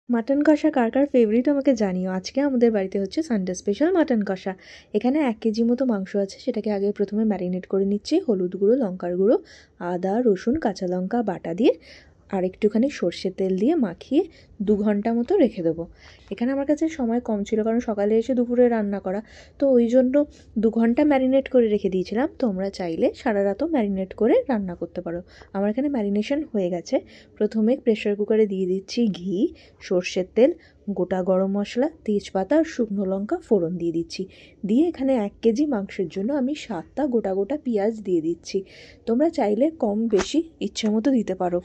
Mutton কষা কার কার favourite আমাকে জানিও। আজকে আমাদের বাড়িতে হচ্ছে সানডে স্পেশাল মাটন কষা। এখানে 1 কেজি মতো মাংস আছে, সেটাকে আগে প্রথমে ম্যারিনেট করে নিচ্ছি হলুদ গুঁড়ো, লঙ্কার গুঁড়ো, আদা রসুন কাঁচা লঙ্কা বাটা দিয়ে আর একটুখানি সর্ষের তেল দিয়ে মাখিয়ে 2 ঘন্টা মতো রেখে দেবো। এখানে আমার কাছে সময় কম ছিল, কারণ সকালে এসে দুপুরে রান্না করা, তো ওই জন্য 2 ঘন্টা ম্যারিনেট করে রেখে দিয়েছিলাম। তোমরা চাইলে সারা রাতও ম্যারিনেট করে রান্না করতে পারো। আমার এখানে ম্যারিনেশন হয়ে গেছে। প্রথমে প্রেশার কুকারে দিয়ে দিচ্ছি ঘি, সর্ষের তেল, গোটা গরম মশলা, তেজপাতা আর শুকনো লঙ্কা ফোড়ন দিয়ে দিচ্ছি। দিয়ে এখানে 1 কেজি মাংসের জন্য আমি 7টা গোটা গোটা পেঁয়াজ দিয়ে দিচ্ছি। তোমরা চাইলে কম বেশি ইচ্ছে মতো দিতে পারো।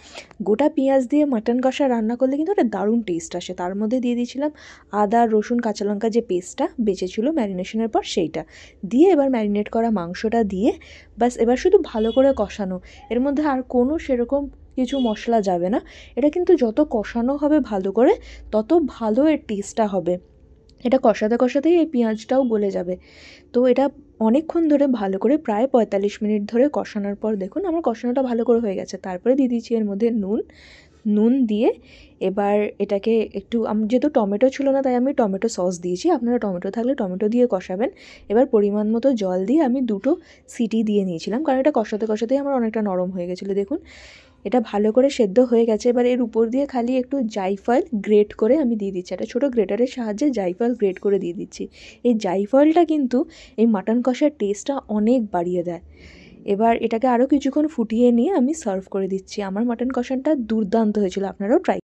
গোটা পেঁয়াজ দিয়ে মাটন কষা রান্না করলে কিন্তু একটা দারুণ টেস্ট আসে। তার মধ্যে দিয়ে দিয়েছিলাম আদা রসুন কাঁচা লঙ্কা যে পেস্টটা বেঁচেছিলো ম্যারিনেশনের পর, সেইটা দিয়ে এবার ম্যারিনেট করা মাংসটা দিয়ে বাস এবার শুধু ভালো করে কষানো। এর মধ্যে আর কোনো সেরকম কিছু মশলা যাবে না। এটা কিন্তু যত কষানো হবে ভালো করে, তত ভালো এর টেস্টটা হবে। এটা কষাতে কষাতেই এই পেঁয়াজটাও গলে যাবে। তো এটা অনেকক্ষণ ধরে ভালো করে প্রায় 45 মিনিট ধরে কষানোর পর দেখুন আমার কষানোটা ভালো করে হয়ে গেছে। তারপরে দিয়ে দিচ্ছি এর মধ্যে নুন দিয়ে এবার এটাকে একটু, যেহেতু টমেটো ছিল না তাই আমি টমেটো সস দিয়েছি, আপনারা টমেটো থাকলে টমেটো দিয়ে কষাবেন। এবার পরিমাণ মতো জল দিয়ে আমি 2টো সিটি দিয়ে নিয়েছিলাম, কারণ এটা কষাতে কষাতেই আমার অনেকটা নরম হয়ে গেছিলো। দেখুন এটা ভালো করে সেদ্ধ হয়ে গেছে। এবার এর উপর দিয়ে খালি একটু জায়ফল গ্রেট করে আমি দিয়ে দিচ্ছি, একটা ছোটো গ্রেটারের সাহায্যে জায়ফল গ্রেট করে দিয়ে দিচ্ছি। এই জায়ফলটা কিন্তু এই মাটন কষার টেস্টটা অনেক বাড়িয়ে দেয়। এবার এটাকে আরও কিছুক্ষণ ফুটিয়ে নিয়ে আমি সার্ভ করে দিচ্ছি। আমার মাটন কষাটা দুর্দান্ত হয়েছিল, আপনারাও ট্রাই